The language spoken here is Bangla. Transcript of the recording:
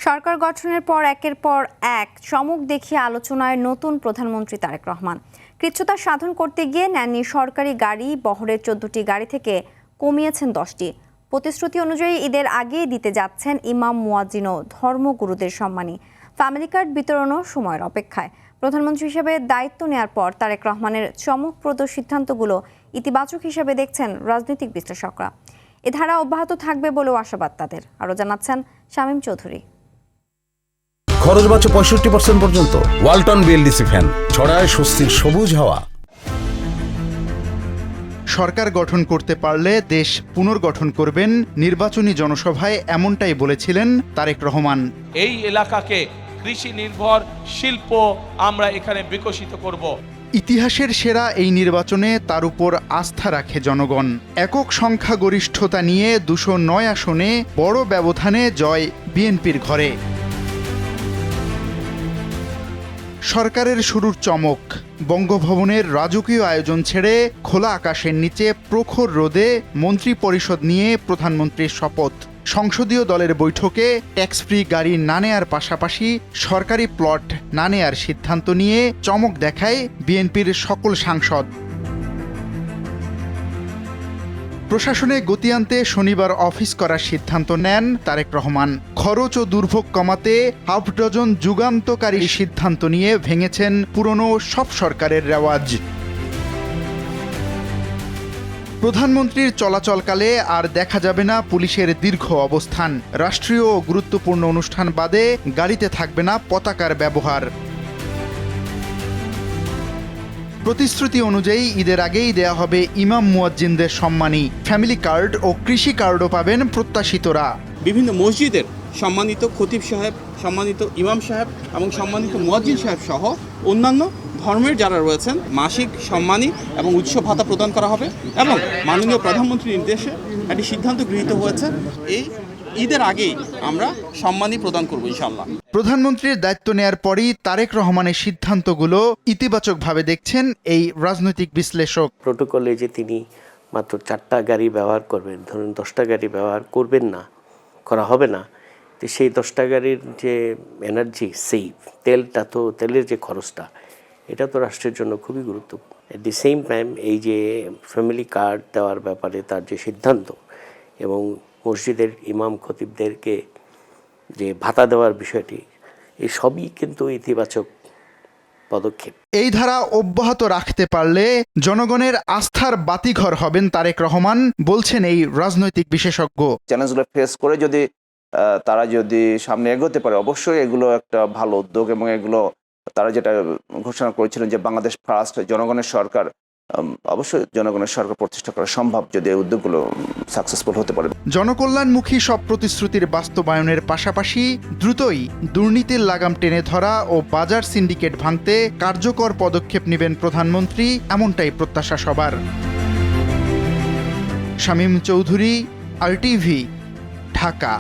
সরকার গঠনের পর একের পর এক চমক দেখিয়ে আলোচনায় নতুন প্রধানমন্ত্রী তারেক রহমান। কৃচ্ছ্রতা সাধন করতে গিয়ে নেননি সরকারি গাড়ি, বহরের 14টি গাড়ি থেকে কমিয়েছেন 10টি। প্রতিশ্রুতি অনুযায়ী ঈদের আগেই দিতে যাচ্ছেন ইমাম, মুয়াজ্জিন ও ধর্মগুরুদের সম্মানী ফ্যামিলি কার্ড বিতরণও সময়ের অপেক্ষায়। প্রধানমন্ত্রী হিসেবে দায়িত্ব নেওয়ার পর তারেক রহমানের চমকপ্রদ সিদ্ধান্তগুলো ইতিবাচক হিসেবে দেখছেন রাজনৈতিক বিশ্লেষকরা। এ ধারা অব্যাহত থাকবে বলেও আশাবাদ তাদের। আরও জানাচ্ছেন শামীম চৌধুরী। খরচ বাঁচে 65% পর্যন্ত। ওয়ালটন বিএলডিসি ফ্যান ছড়ায় স্বস্তির সবুজ হাওয়া। সরকার গঠন করতে পারলে দেশ পুনর্গঠন করবেন নির্বাচনী জনসভায়, এমনটাই বলেছিলেন তারেক রহমান। এই এলাকাকে কৃষি নির্ভর শিল্প আমরা এখানে বিকশিত করব। ইতিহাসের সেরা এই নির্বাচনে তার উপর আস্থা রাখে জনগণ। একক সংখ্যাগরিষ্ঠতা নিয়ে 209 আসনে বড় ব্যবধানে জয় বিএনপির ঘরে। সরকারের শুরুর চমক, বঙ্গভবনের রাজকীয় আয়োজন ছেড়ে খোলা আকাশের নিচে প্রখর রোদে মন্ত্রী পরিষদ নিয়ে প্রধানমন্ত্রীর শপথ। সংসদীয় দলের বৈঠকে ট্যাক্স ফ্রি গাড়ি না নেয়ার পাশাপাশি সরকারি প্লট না নেয়ার সিদ্ধান্ত নিয়ে চমক দেখায় বিএনপির সকল সাংসদ। প্রশাসনে গতি আনতে শনিবার অফিস করার সিদ্ধান্ত নেন তারেক রহমান। খরচ ও দুর্ভোগ কমাতে হাফ ডজন যুগান্তকারী সিদ্ধান্ত নিয়ে ভেঙেছেন পুরনো সব সরকারের রেওয়াজ। প্রধানমন্ত্রীর চলাচলকালে আর দেখা যাবে না পুলিশের দীর্ঘ অবস্থান। রাষ্ট্রীয় ও গুরুত্বপূর্ণ অনুষ্ঠান বাদে গাড়িতে থাকবে না পতাকার ব্যবহার। প্রতিশ্রুতি অনুযায়ী ঈদের আগেই দেয়া হবে ইমাম, মুয়াজ্জিনদের সম্মানী ফ্যামিলি কার্ড ও কৃষি কার্ডও পাবেন প্রত্যাশিতরা। বিভিন্ন মসজিদের সম্মানিত খতিব সাহেব, সম্মানিত ইমাম সাহেব এবং সম্মানিত মুয়াজ্জিন সাহেব সহ অন্যান্য ধর্মের যারা রয়েছেন মাসিক সম্মানী এবং উৎসব ভাতা প্রদান করা হবে। এবং মাননীয় প্রধানমন্ত্রীর নির্দেশে একটি সিদ্ধান্ত গৃহীত হয়েছে, এই ঈদের আগেই আমরা সম্মানী প্রদান করব ইনশাআল্লাহ। প্রধানমন্ত্রীর দায়িত্ব নেয়ার পরই তারেক রহমানের সিদ্ধান্তগুলো ইতিবাচকভাবে দেখছেন এই রাজনৈতিক বিশ্লেষক। প্রোটোকলে যে তিনি মাত্র 4টা গাড়ি ব্যবহার করবেন, ধরুন 10টা গাড়ি ব্যবহার করবেন না, করা হবে না, তো সেই 10টা গাড়ির যে এনার্জি সেভ, তেলের যে খরচটা, এটা তো রাষ্ট্রের জন্য খুবই গুরুত্বপূর্ণ। এট দি সেম টাইম এই যে ফ্যামিলি কার্ড দেওয়ার ব্যাপারে তার যে সিদ্ধান্ত এবং মসজিদের ইমাম খতিবদেরকে যে ভাতা দেওয়ার বিষয়টি, এই সবই কিন্তু ইতিবাচক পদক্ষেপ। এই ধারা অব্যাহত রাখতে পারলে জনগণের আস্থার বাতিঘর হবেন তারেক রহমান, বলছেন এই রাজনৈতিক বিশেষজ্ঞ। চ্যালেঞ্জগুলো ফেস করে যদি তারা সামনে এগোতে পারে, অবশ্যই এগুলো একটা ভালো উদ্যোগ। এবং এগুলো তারা যেটা ঘোষণা করেছিলেন যে বাংলাদেশ ফার্স্ট, জনগণের সরকার, অবশ্যই জনগণের সরকার প্রতিষ্ঠা করা সম্ভব যদি এই উদ্যোগগুলো সাকসেসফুল হতে পারে। জনকল্যাণমুখী সব প্রতিশ্রুতির বাস্তবায়নের পাশাপাশি দ্রুতই দুর্নীতির লাগাম টেনে ধরা ও বাজার সিন্ডিকেট ভাঙতে কার্যকর পদক্ষেপ নেবেন প্রধানমন্ত্রী, এমনটাই প্রত্যাশা সবার। শামীম চৌধুরী, RTV, ঢাকা।